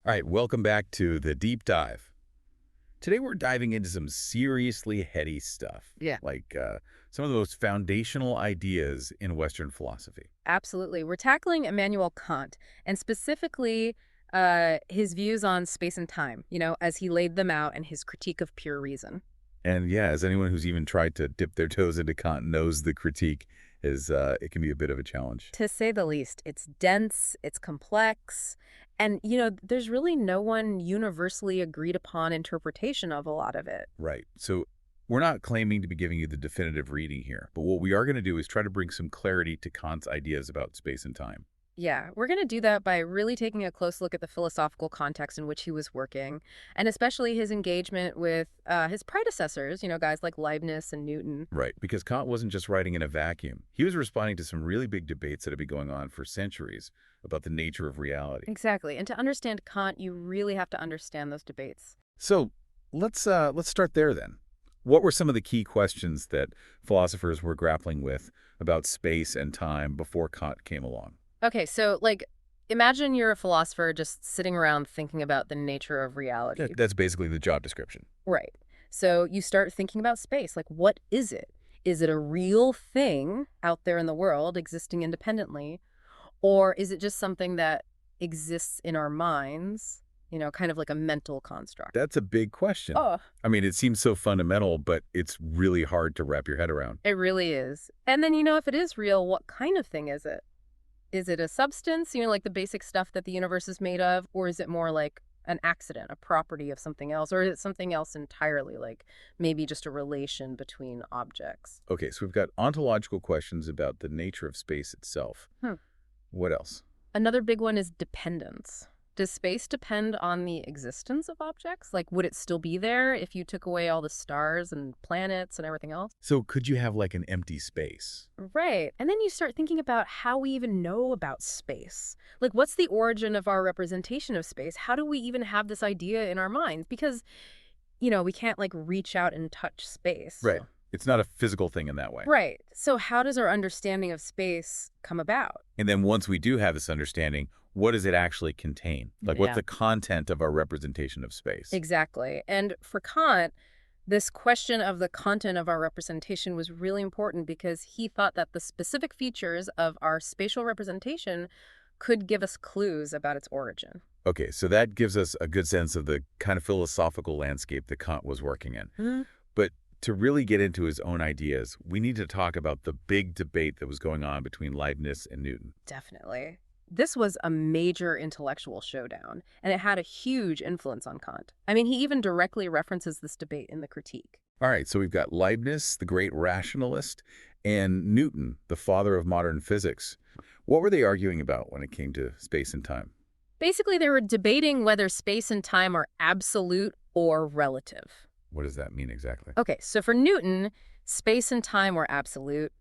All right, welcome back to the deep dive. Today we're diving into some seriously heady stuff, Yeah, like some of the most foundational ideas in Western philosophy. absolutely. We're tackling Immanuel Kant and specifically his views on space and time, as he laid them out and his critique of pure reason. And yeah, as anyone who's even tried to dip their toes into Kant knows, the critique is it can be a bit of a challenge. To say the least, it's dense, it's complex, and, there's really no one universally agreed upon interpretation of a lot of it. Right. So we're not claiming to be giving you the definitive reading here, but what we are going to do is try to bring some clarity to Kant's ideas about space and time. Yeah, we're going to do that by really taking a close look at the philosophical context in which he was working, and especially his engagement with his predecessors, guys like Leibniz and Newton. Right, because Kant wasn't just writing in a vacuum. He was responding to some really big debates that have been going on for centuries about the nature of reality. Exactly. And to understand Kant, you really have to understand those debates. So let's start there then. What were some of the key questions that philosophers were grappling with about space and time before Kant came along? Okay, so imagine you're a philosopher just sitting around thinking about the nature of reality. That's basically the job description. Right. So you start thinking about space. Like, what is it? Is it a real thing out there in the world existing independently? Or is it just something that exists in our minds, kind of like a mental construct? That's a big question. Oh, I mean, it seems so fundamental, but it's really hard to wrap your head around. it really is. And then, if it is real, what kind of thing is it? Is it a substance, like the basic stuff that the universe is made of? Or is it more like an accident, a property of something else? Or is it something else entirely, like maybe just a relation between objects? Okay, so we've got ontological questions about the nature of space itself. Hmm. What else? Another big one is dependence. Does space depend on the existence of objects? Like, would it still be there if you took away all the stars and planets and everything else? So could you have like an empty space? Right. And then you start thinking about how we even know about space. Like, what's the origin of our representation of space? How do we even have this idea in our minds? Because, we can't like reach out and touch space. Right. It's not a physical thing in that way. Right. So how does our understanding of space come about? And then once we do have this understanding, what does it actually contain? Like, what's Yeah. the content of our representation of space? Exactly. And for Kant, this question of the content of our representation was really important because he thought that the specific features of our spatial representation could give us clues about its origin. Okay, so that gives us a good sense of the kind of philosophical landscape that Kant was working in. Mhm. But to really get into his own ideas, we need to talk about the big debate that was going on between Leibniz and Newton. Definitely. This was a major intellectual showdown, and it had a huge influence on Kant. I mean, he even directly references this debate in the Critique. All right, so we've got Leibniz, the great rationalist, and Newton, the father of modern physics. What were they arguing about when it came to space and time? Basically, they were debating whether space and time are absolute or relative. What does that mean exactly? Okay, so for Newton, space and time were absolute.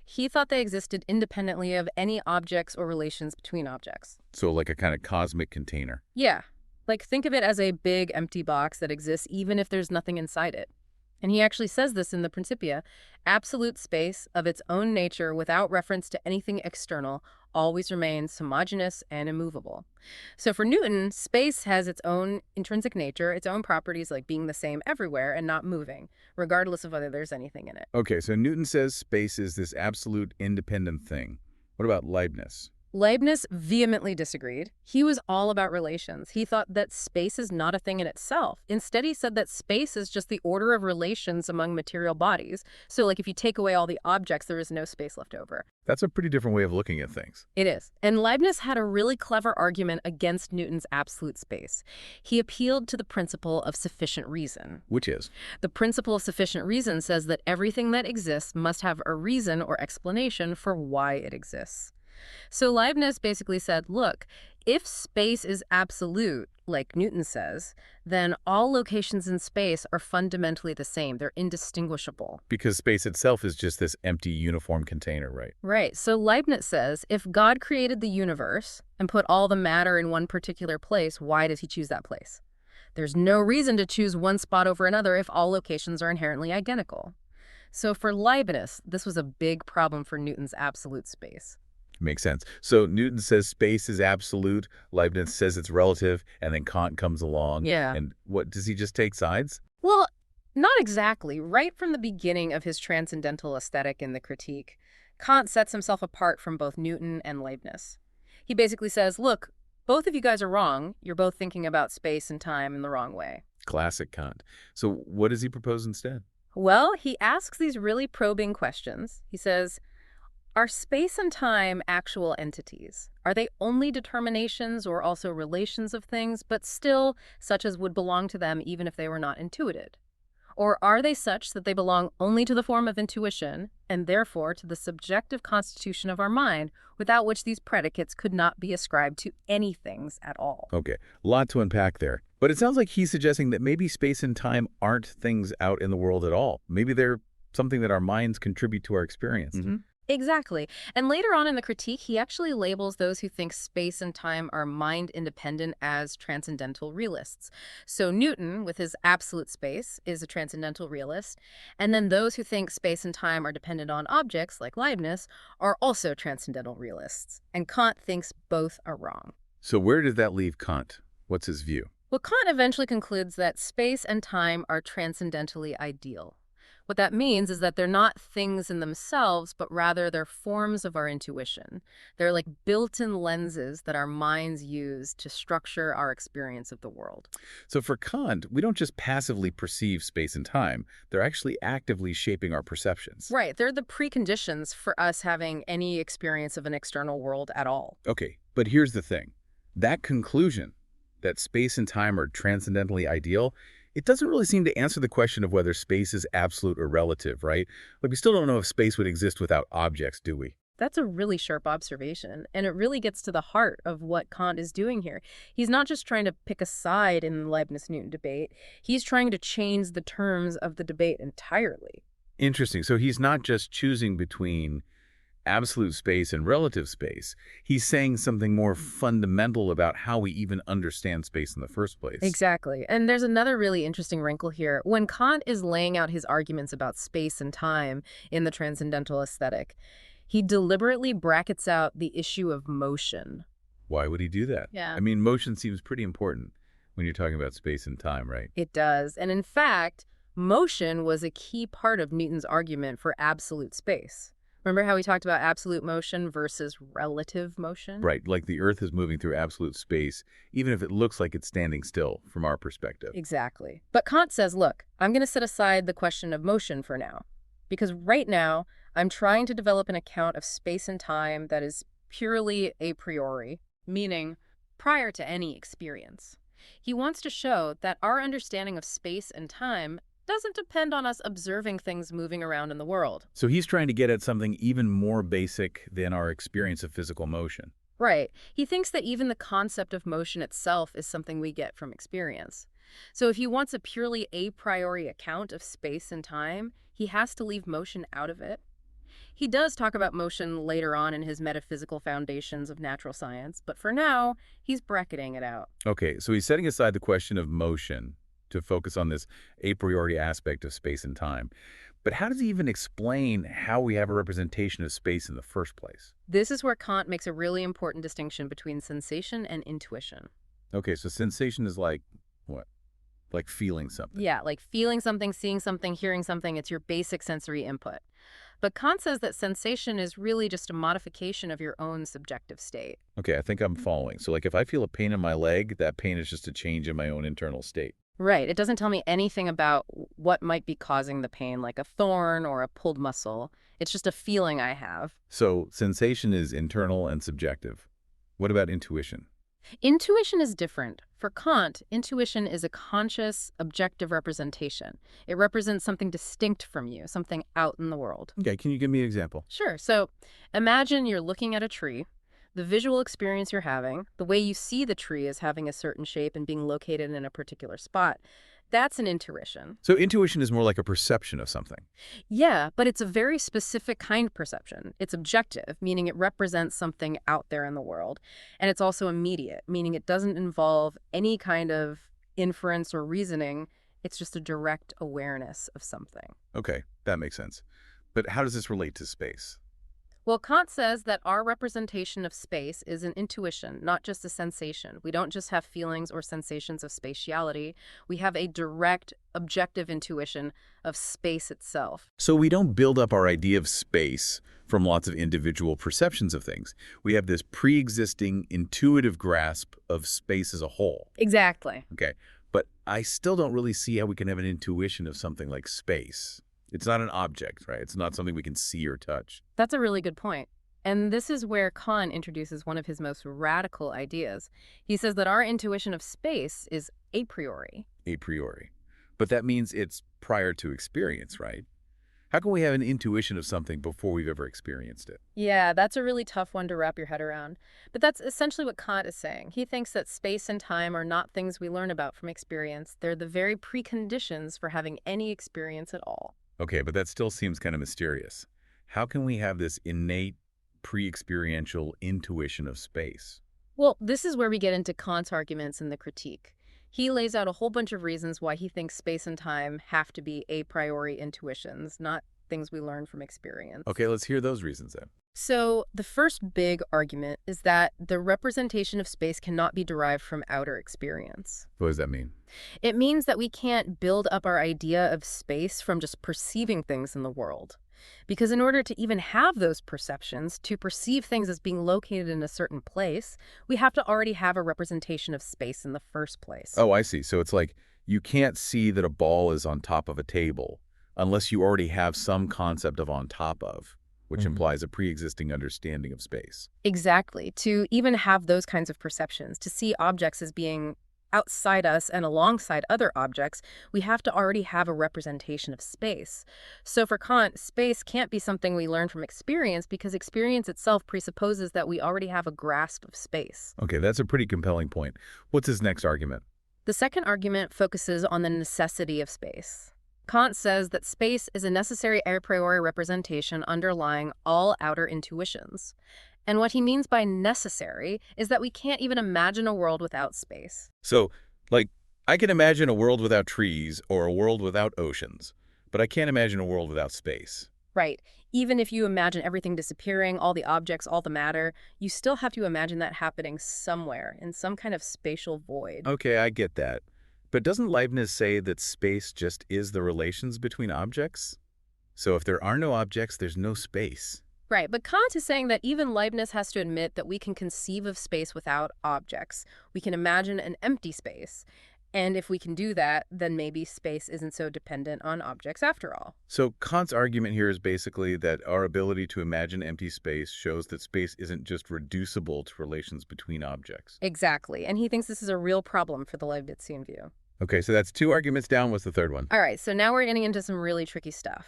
He thought they existed independently of any objects or relations between objects. So like a kind of cosmic container. Yeah, like think of it as a big empty box that exists even if there's nothing inside it. And he actually says this in the Principia. Absolute space of its own nature without reference to anything external always remains homogeneous and immovable. So for Newton, space has its own intrinsic nature, its own properties like being the same everywhere and not moving, regardless of whether there's anything in it. Okay, so Newton says space is this absolute independent thing. What about Leibniz? Leibniz vehemently disagreed. He was all about relations. He thought that space is not a thing in itself. Instead, he said that space is just the order of relations among material bodies. So, like, if you take away all the objects, there is no space left over. That's a pretty different way of looking at things. It is. And Leibniz had a really clever argument against Newton's absolute space. He appealed to the principle of sufficient reason. Which is? The principle of sufficient reason says that everything that exists must have a reason or explanation for why it exists. So Leibniz basically said, look, if space is absolute, like Newton says, then all locations in space are fundamentally the same. They're indistinguishable. Because space itself is just this empty, uniform container, right? Right. So Leibniz says, if God created the universe and put all the matter in one particular place, why does he choose that place? There's no reason to choose one spot over another if all locations are inherently identical. So for Leibniz, this was a big problem for Newton's absolute space. Makes sense. So Newton says space is absolute, Leibniz says it's relative, and then Kant comes along. Yeah. And what, does he just take sides? Well, not exactly. Right from the beginning of his transcendental aesthetic in the Critique, Kant sets himself apart from both Newton and Leibniz. He basically says, look, both of you guys are wrong. You're both thinking about space and time in the wrong way. Classic Kant. So what does he propose instead? Well, he asks these really probing questions. He says, are space and time actual entities? Are they only determinations or also relations of things, but still such as would belong to them even if they were not intuited? Or are they such that they belong only to the form of intuition, and therefore to the subjective constitution of our mind, without which these predicates could not be ascribed to any things at all? Okay, a lot to unpack there. But it sounds like he's suggesting that maybe space and time aren't things out in the world at all. Maybe they're something that our minds contribute to our experience. Exactly. And later on in the critique, he actually labels those who think space and time are mind-independent as transcendental realists. So Newton, with his absolute space, is a transcendental realist. And then those who think space and time are dependent on objects, like Leibniz, are also transcendental realists. And Kant thinks both are wrong. So where does that leave Kant? What's his view? Well, Kant eventually concludes that space and time are transcendentally ideal. What that means is that they're not things in themselves, but rather they're forms of our intuition. They're like built-in lenses that our minds use to structure our experience of the world. So for Kant, we don't just passively perceive space and time. They're actually actively shaping our perceptions. Right, they're the preconditions for us having any experience of an external world at all. Okay, but here's the thing. That conclusion, that space and time are transcendently ideal, it doesn't really seem to answer the question of whether space is absolute or relative, right? Like, we still don't know if space would exist without objects, do we? That's a really sharp observation, and it really gets to the heart of what Kant is doing here. He's not just trying to pick a side in the Leibniz-Newton debate. He's trying to change the terms of the debate entirely. Interesting. So he's not just choosing between absolute space and relative space. He's saying something more fundamental about how we even understand space in the first place. Exactly. And there's another really interesting wrinkle here. When Kant is laying out his arguments about space and time in the Transcendental Aesthetic, he deliberately brackets out the issue of motion. Why would he do that? Yeah. I mean, motion seems pretty important when you're talking about space and time, right? It does. And in fact, motion was a key part of Newton's argument for absolute space. Remember how we talked about absolute motion versus relative motion? Right, like the Earth is moving through absolute space, even if it looks like it's standing still from our perspective. Exactly. But Kant says, look, I'm going to set aside the question of motion for now, because right now I'm trying to develop an account of space and time that is purely a priori, meaning prior to any experience. He wants to show that our understanding of space and time doesn't depend on us observing things moving around in the world. So he's trying to get at something even more basic than our experience of physical motion. Right. He thinks that even the concept of motion itself is something we get from experience. So if he wants a purely a priori account of space and time, he has to leave motion out of it. He does talk about motion later on in his metaphysical foundations of natural science, but for now, he's bracketing it out. Okay, so he's setting aside the question of motion to focus on this a priori aspect of space and time. But how does he even explain how we have a representation of space in the first place? This is where Kant makes a really important distinction between sensation and intuition. Okay, so sensation is like, what? Like feeling something. Yeah, like feeling something, seeing something, hearing something, it's your basic sensory input. But Kant says that sensation is really just a modification of your own subjective state. Okay, I think I'm following. So like if I feel a pain in my leg, that pain is just a change in my own internal state. Right. It doesn't tell me anything about what might be causing the pain, like a thorn or a pulled muscle. It's just a feeling I have. So sensation is internal and subjective. What about intuition? Intuition is different. For Kant, intuition is a conscious, objective representation. It represents something distinct from you, something out in the world. Okay, can you give me an example? Sure. So imagine you're looking at a tree. The visual experience you're having, the way you see the tree as having a certain shape and being located in a particular spot, that's an intuition. So intuition is more like a perception of something. Yeah, but it's a very specific kind of perception. It's objective, meaning it represents something out there in the world. And it's also immediate, meaning it doesn't involve any kind of inference or reasoning. It's just a direct awareness of something. Okay, that makes sense. But how does this relate to space? Well, Kant says that our representation of space is an intuition, not just a sensation. We don't just have feelings or sensations of spatiality. We have a direct, objective intuition of space itself. So we don't build up our idea of space from lots of individual perceptions of things. We have this pre-existing intuitive grasp of space as a whole. Exactly. Okay, but I still don't really see how we can have an intuition of something like space. It's not an object, right? It's not something we can see or touch. That's a really good point. And this is where Kant introduces one of his most radical ideas. He says that our intuition of space is a priori. A priori. But that means it's prior to experience, right? How can we have an intuition of something before we've ever experienced it? Yeah, that's a really tough one to wrap your head around. But that's essentially what Kant is saying. He thinks that space and time are not things we learn about from experience. They're the very preconditions for having any experience at all. Okay, but that still seems kind of mysterious. How can we have this innate, pre-experiential intuition of space? Well, this is where we get into Kant's arguments in the critique. He lays out a whole bunch of reasons why he thinks space and time have to be a priori intuitions, not things we learn from experience. Okay, let's hear those reasons then. So, the first big argument is that the representation of space cannot be derived from outer experience. What does that mean? It means that we can't build up our idea of space from just perceiving things in the world. Because in order to even have those perceptions, to perceive things as being located in a certain place, we have to already have a representation of space in the first place. Oh, I see. So it's like you can't see that a ball is on top of a table unless you already have some concept of on top of, which implies a pre-existing understanding of space. Exactly. To even have those kinds of perceptions, to see objects as being outside us and alongside other objects, we have to already have a representation of space. So for Kant, space can't be something we learn from experience because experience itself presupposes that we already have a grasp of space. Okay, that's a pretty compelling point. What's his next argument? The second argument focuses on the necessity of space. Kant says that space is a necessary a priori representation underlying all outer intuitions. And what he means by necessary is that we can't even imagine a world without space. So, like, I can imagine a world without trees or a world without oceans, but I can't imagine a world without space. Right. Even if you imagine everything disappearing, all the objects, all the matter, you still have to imagine that happening somewhere in some kind of spatial void. Okay, I get that. But doesn't Leibniz say that space just is the relations between objects? So if there are no objects, there's no space. Right, but Kant is saying that even Leibniz has to admit that we can conceive of space without objects. We can imagine an empty space. And if we can do that, then maybe space isn't so dependent on objects after all. So Kant's argument here is basically that our ability to imagine empty space shows that space isn't just reducible to relations between objects. Exactly, and he thinks this is a real problem for the Leibnizian view. Okay, so that's two arguments down. What's the third one? All right, so now we're getting into some really tricky stuff.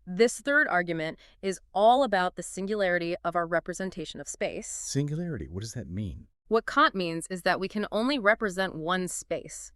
This third argument is all about the singularity of our representation of space. Singularity, what does that mean? What Kant means is that we can only represent one space.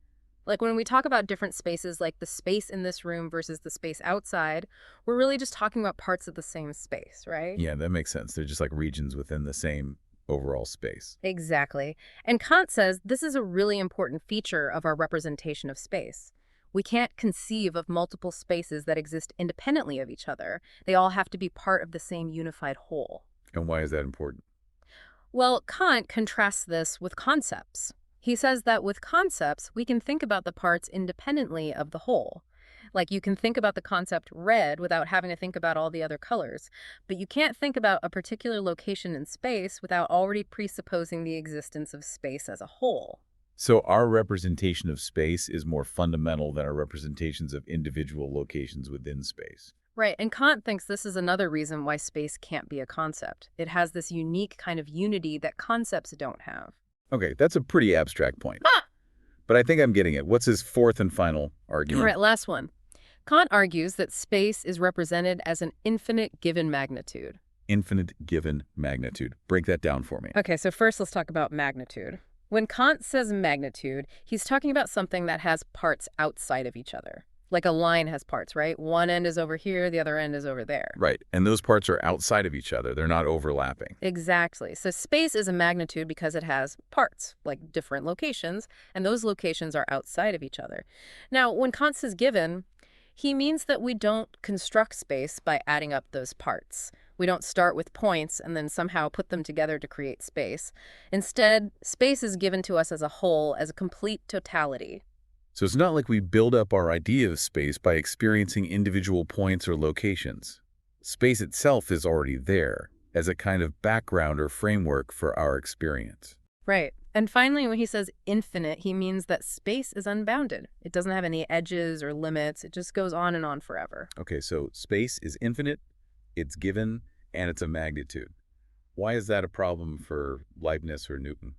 Like when we talk about different spaces, like the space in this room versus the space outside, we're really just talking about parts of the same space, right? Yeah, that makes sense. They're just like regions within the same overall space. Exactly. And Kant says this is a really important feature of our representation of space. We can't conceive of multiple spaces that exist independently of each other. They all have to be part of the same unified whole. And why is that important? Well, Kant contrasts this with concepts. He says that with concepts, we can think about the parts independently of the whole. Like you can think about the concept red without having to think about all the other colors, but you can't think about a particular location in space without already presupposing the existence of space as a whole. So our representation of space is more fundamental than our representations of individual locations within space. Right, and Kant thinks this is another reason why space can't be a concept. It has this unique kind of unity that concepts don't have. Okay, that's a pretty abstract point. Ah! But I think I'm getting it. What's his fourth and final argument? All right, last one. Kant argues that space is represented as an infinite given magnitude. Infinite given magnitude. Break that down for me. Okay, so first let's talk about magnitude. When Kant says magnitude, he's talking about something that has parts outside of each other. Like a line has parts, right? One end is over here, the other end is over there. Right, and those parts are outside of each other. They're not overlapping. Exactly. So space is a magnitude because it has parts, like different locations, and those locations are outside of each other. Now, when Kant says given, he means that we don't construct space by adding up those parts. We don't start with points and then somehow put them together to create space. Instead, space is given to us as a whole, as a complete totality. So it's not like we build up our idea of space by experiencing individual points or locations. Space itself is already there, as a kind of background or framework for our experience. Right. And finally, when he says infinite, he means that space is unbounded. It doesn't have any edges or limits. It just goes on and on forever. Okay, so space is infinite, it's given, and it's a magnitude. Why is that a problem for Leibniz or Newton?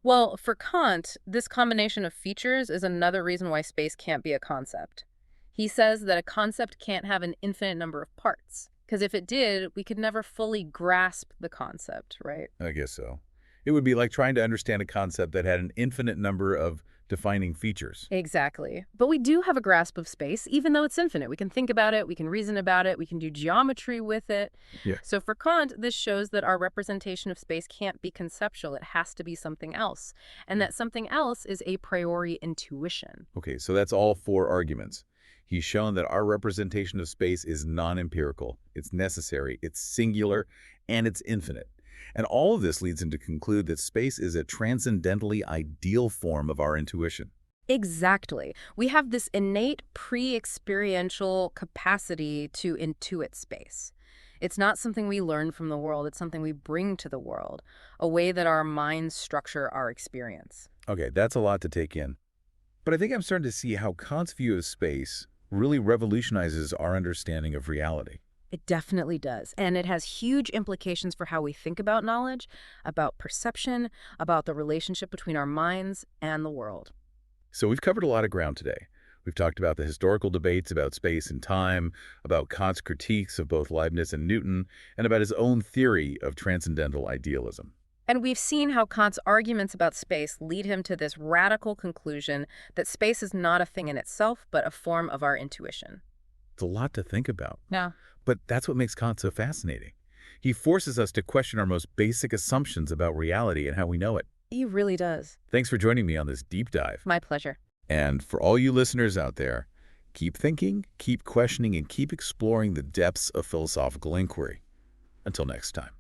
Well, for Kant, this combination of features is another reason why space can't be a concept. He says that a concept can't have an infinite number of parts, because if it did, we could never fully grasp the concept, right? I guess so. It would be like trying to understand a concept that had an infinite number of defining features. Exactly. But we do have a grasp of space, even though it's infinite. We can think about it, we can reason about it, we can do geometry with it. Yeah. So for Kant, this shows that our representation of space can't be conceptual. It has to be something else. And that something else is a priori intuition. Okay, so that's all four arguments. He's shown that our representation of space is non-empirical, it's necessary, it's singular, and it's infinite. And all of this leads him to conclude that space is a transcendentally ideal form of our intuition. Exactly. We have this innate pre-experiential capacity to intuit space. It's not something we learn from the world, it's something we bring to the world, a way that our minds structure our experience. Okay, that's a lot to take in. But I think I'm starting to see how Kant's view of space really revolutionizes our understanding of reality. It definitely does. And it has huge implications for how we think about knowledge, about perception, about the relationship between our minds and the world. So we've covered a lot of ground today. We've talked about the historical debates about space and time, about Kant's critiques of both Leibniz and Newton, and about his own theory of transcendental idealism. And we've seen how Kant's arguments about space lead him to this radical conclusion that space is not a thing in itself, but a form of our intuition. It's a lot to think about. Yeah. But that's what makes Kant so fascinating. He forces us to question our most basic assumptions about reality and how we know it. He really does. Thanks for joining me on this deep dive. My pleasure. And for all you listeners out there, keep thinking, keep questioning, and keep exploring the depths of philosophical inquiry. Until next time.